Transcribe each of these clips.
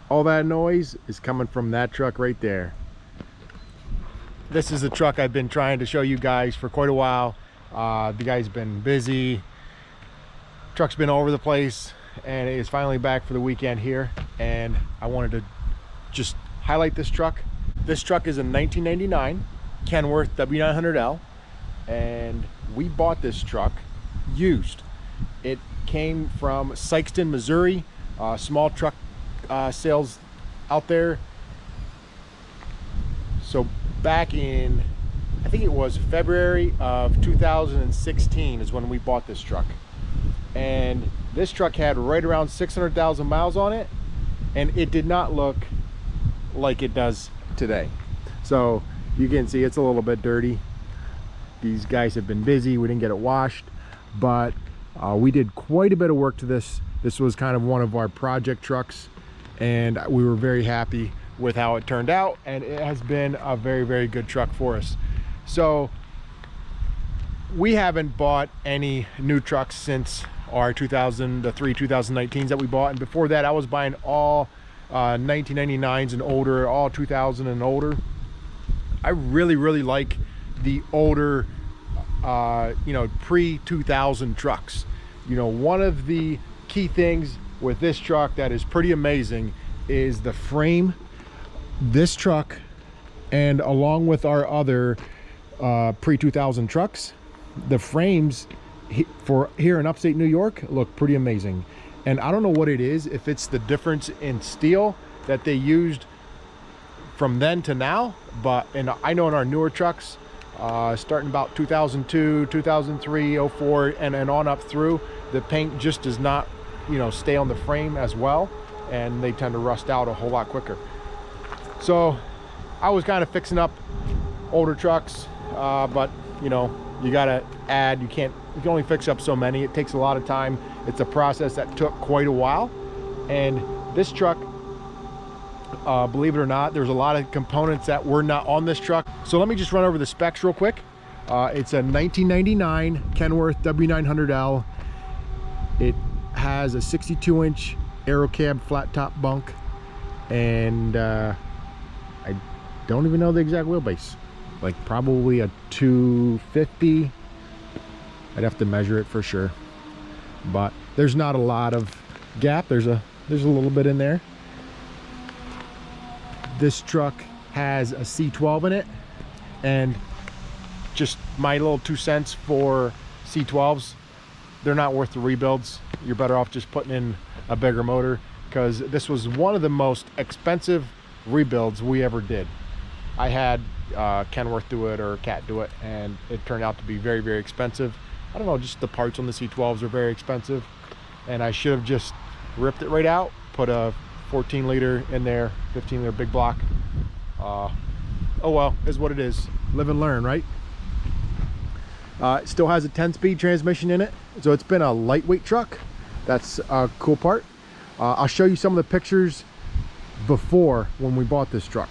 All that noise is coming from that truck right there. This is a truck I've been trying to show you guys for quite a while. The guy's been busy. Truck's been all over the place, and it is finally back for the weekend here. And I wanted to just highlight this truck. This truck is a 1999 Kenworth W900L, and we bought this truck used. It came from Sikeston, Missouri. Small truck sales out there. So back in, I think it was February of 2016 is when we bought this truck. And this truck had right around 600,000 miles on it, and it did not look like it does today. So you can see it's a little bit dirty. These guys have been busy. We didn't get it washed, but we did quite a bit of work to this. This was kind of one of our project trucks, and we were very happy with how it turned out, and it has been a very, very good truck for us. So we haven't bought any new trucks since our 2003 2019s that we bought, and before that I was buying all 1999s and older, all 2000 and older. I really like the older pre-2000 trucks. One of the key things with this truck that is pretty amazing is the frame. This truck, and along with our other pre-2000 trucks, the frames for here in upstate New York look pretty amazing. And I don't know what it is, if it's the difference in steel that they used from then to now, but I know in our newer trucks, starting about 2002, 2003, 04, and on up through, the paint just does not stay on the frame as well, and they tend to rust out a whole lot quicker. So I was kind of fixing up older trucks, but you gotta add. You can only fix up so many. It takes a lot of time. It's a process that took quite a while. And this truck, believe it or not, there's a lot of components that were not on this truck. So let me just run over the specs real quick. It's a 1999 Kenworth W900L. It has a 62-inch aero cab flat top bunk, and I don't even know the exact wheelbase, like probably a 250. I'd have to measure it for sure, but there's not a lot of gap. There's a little bit in there. This truck has a C12 in it, and just my little 2 cents for C12s, they're not worth the rebuilds. You're better off just putting in a bigger motor, because this was one of the most expensive rebuilds we ever did. I had Kenworth do it, or Cat do it, and it turned out to be very, very expensive. I don't know, just the parts on the C12s are very expensive, and I should have just ripped it right out, put a 14 liter in there, 15 liter big block. Oh well, is what it is. Live and learn, right? It still has a 10-speed transmission in it, so it's been a lightweight truck. That's a cool part. I'll show you some of the pictures before, when we bought this truck.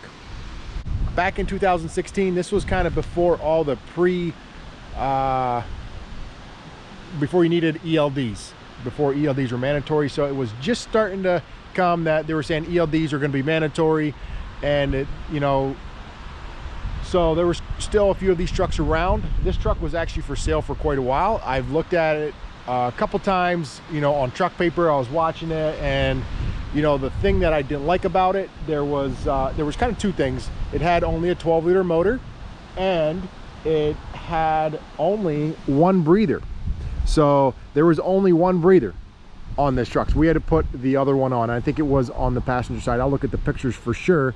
Back in 2016, this was kind of before all the before you needed ELDs, before ELDs were mandatory. So it was just starting to come that they were saying ELDs are going to be mandatory, and so there was still a few of these trucks around. This truck was actually for sale for quite a while. I've looked at it a couple times, on truck paper. I was watching it, and the thing that I didn't like about it, there was kind of two things. It had only a 12-liter motor, and it had only one breather. So there was only one breather on this truck, so we had to put the other one on. I think it was on the passenger side. I'll look at the pictures for sure.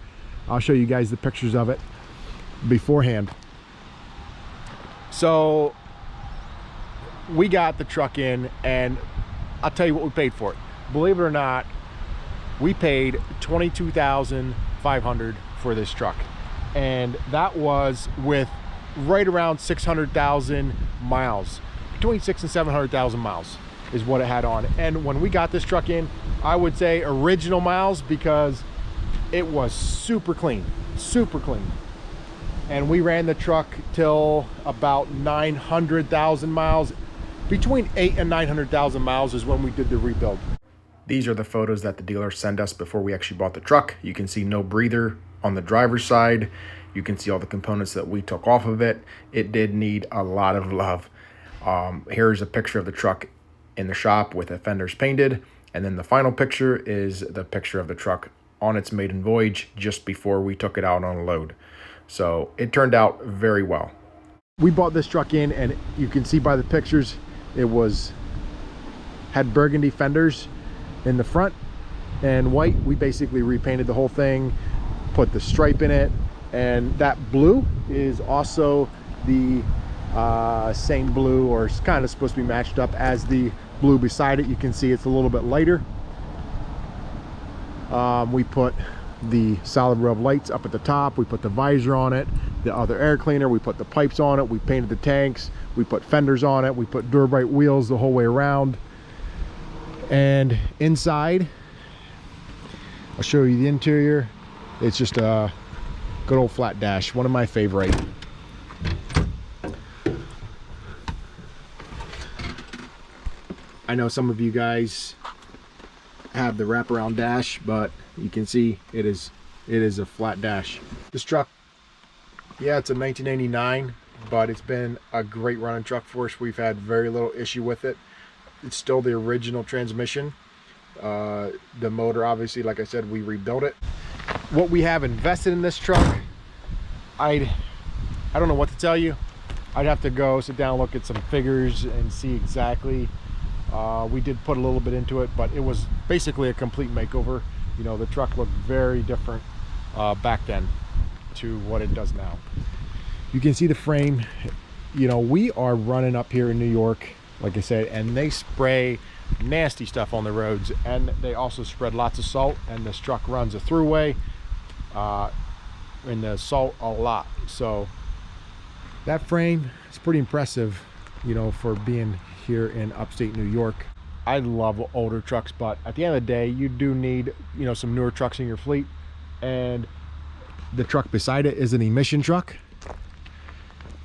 I'll show you guys the pictures of it beforehand. So we got the truck in, and I'll tell you what we paid for it. Believe it or not, we paid $22,500 for this truck, and that was with right around 600,000 miles. Between 600,000 and 700,000 miles is what it had on. And when we got this truck in, I would say original miles, because it was super clean, and we ran the truck till about 900,000 miles. Between 800,000 and 900,000 miles is when we did the rebuild. These are the photos that the dealer sent us before we actually bought the truck. You can see no breather on the driver's side. You can see all the components that we took off of it. It did need a lot of love. Here's a picture of the truck in the shop with the fenders painted. And then the final picture is the picture of the truck on its maiden voyage just before we took it out on a load. So it turned out very well. We bought this truck in, and you can see by the pictures, it had burgundy fenders in the front and white. We basically repainted the whole thing, put the stripe in it, and that blue is also the same blue, or it's kind of supposed to be matched up as the blue beside it. You can see it's a little bit lighter. We put the solid rub lights up at the top, we put the visor on it, the other air cleaner, we put the pipes on it, we painted the tanks, we put fenders on it, we put Durabrite wheels the whole way around. And inside, I'll show you the interior. It's just a good old flat dash, one of my favorite. I know some of you guys have the wraparound dash, but you can see it is a flat dash. This truck, yeah, it's a 1989, but it's been a great running truck for us. We've had very little issue with it. It's still the original transmission. The motor, obviously, like I said, we rebuilt it. What we have invested in this truck, I don't know what to tell you. I'd have to go sit down, look at some figures and see exactly. We did put a little bit into it, but it was basically a complete makeover. You know, the truck looked very different back then to what it does now. You can see the frame. You know, we are running up here in New York, like I said, and they spray nasty stuff on the roads, and they also spread lots of salt, and this truck runs a throughway in the salt a lot. So that frame is pretty impressive, you know, for being here in upstate New York. I love older trucks, but at the end of the day, you do need, you know, some newer trucks in your fleet. And the truck beside it is an emission truck.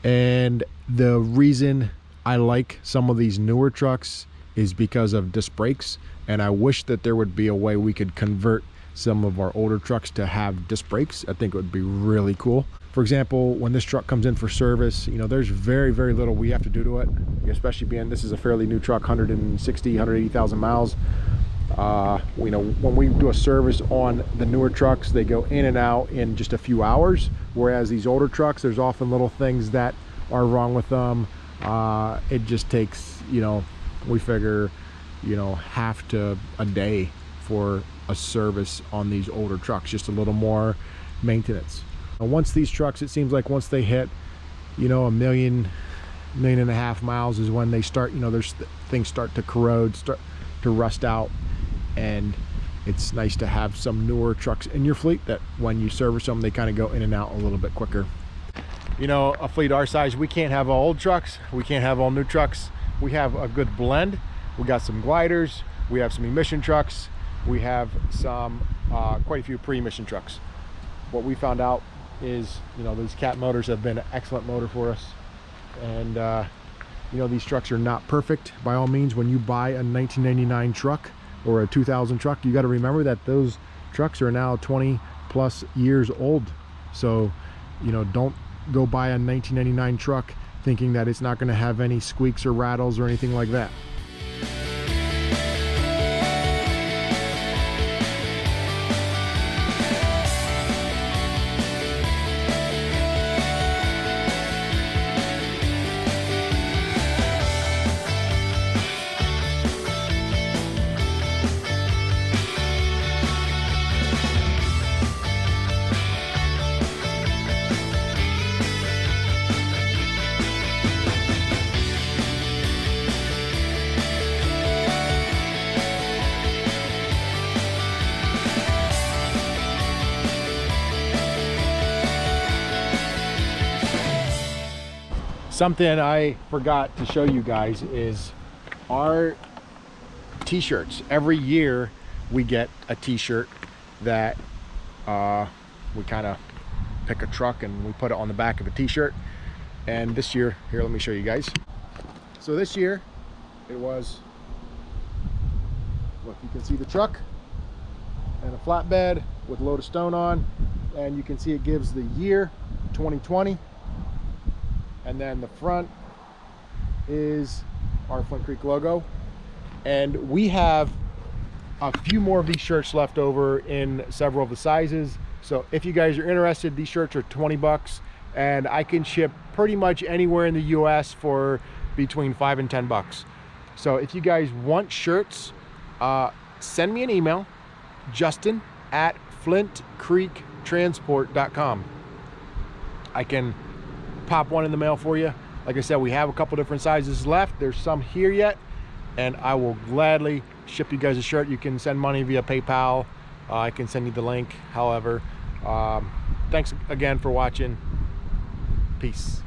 And the reason I like some of these newer trucks is because of disc brakes. And I wish that there would be a way we could convert some of our older trucks to have disc brakes. I think it would be really cool. For example, when this truck comes in for service, you know, there's very, very little we have to do to it, especially being this is a fairly new truck, 180,000 miles. You know, when we do a service on the newer trucks, they go in and out in just a few hours, whereas these older trucks, there's often little things that are wrong with them. It just takes, you know, we figure, you know, half to a day for a service on these older trucks, just a little more maintenance. And once these trucks, it seems like once they hit, you know, 1.5 million miles is when they start, you know, there's things start to corrode, start to rust out. And it's nice to have some newer trucks in your fleet that when you service them, they kind of go in and out a little bit quicker. You know, a fleet our size, we can't have all old trucks, we can't have all new trucks. We have a good blend. We got some gliders, we have some emission trucks, we have some quite a few pre-emission trucks. What we found out is, you know, these cat motors have been an excellent motor for us. And you know, these trucks are not perfect by all means. When you buy a 1999 truck or a 2000 truck, you got to remember that those trucks are now 20 plus years old. So, you know, don't go buy a 1999 truck thinking that it's not going to have any squeaks or rattles or anything like that. Something I forgot to show you guys is our t-shirts. Every year we get a t-shirt that we kind of pick a truck and we put it on the back of a t-shirt. And this year, here, let me show you guys. So this year it was Look, you can see the truck and a flatbed with a load of stone on, and you can see it gives the year 2020. And then the front is our Flint Creek logo. And we have a few more of these shirts left over in several of the sizes. So if you guys are interested, these shirts are 20 bucks, and I can ship pretty much anywhere in the US for between 5 and 10 bucks. So if you guys want shirts, send me an email, justin@flintcreektransport.com. I can pop one in the mail for you. Like I said, we have a couple different sizes left. There's some here yet, and I will gladly ship you guys a shirt. You can send money via PayPal. I can send you the link, however. Thanks again for watching. Peace.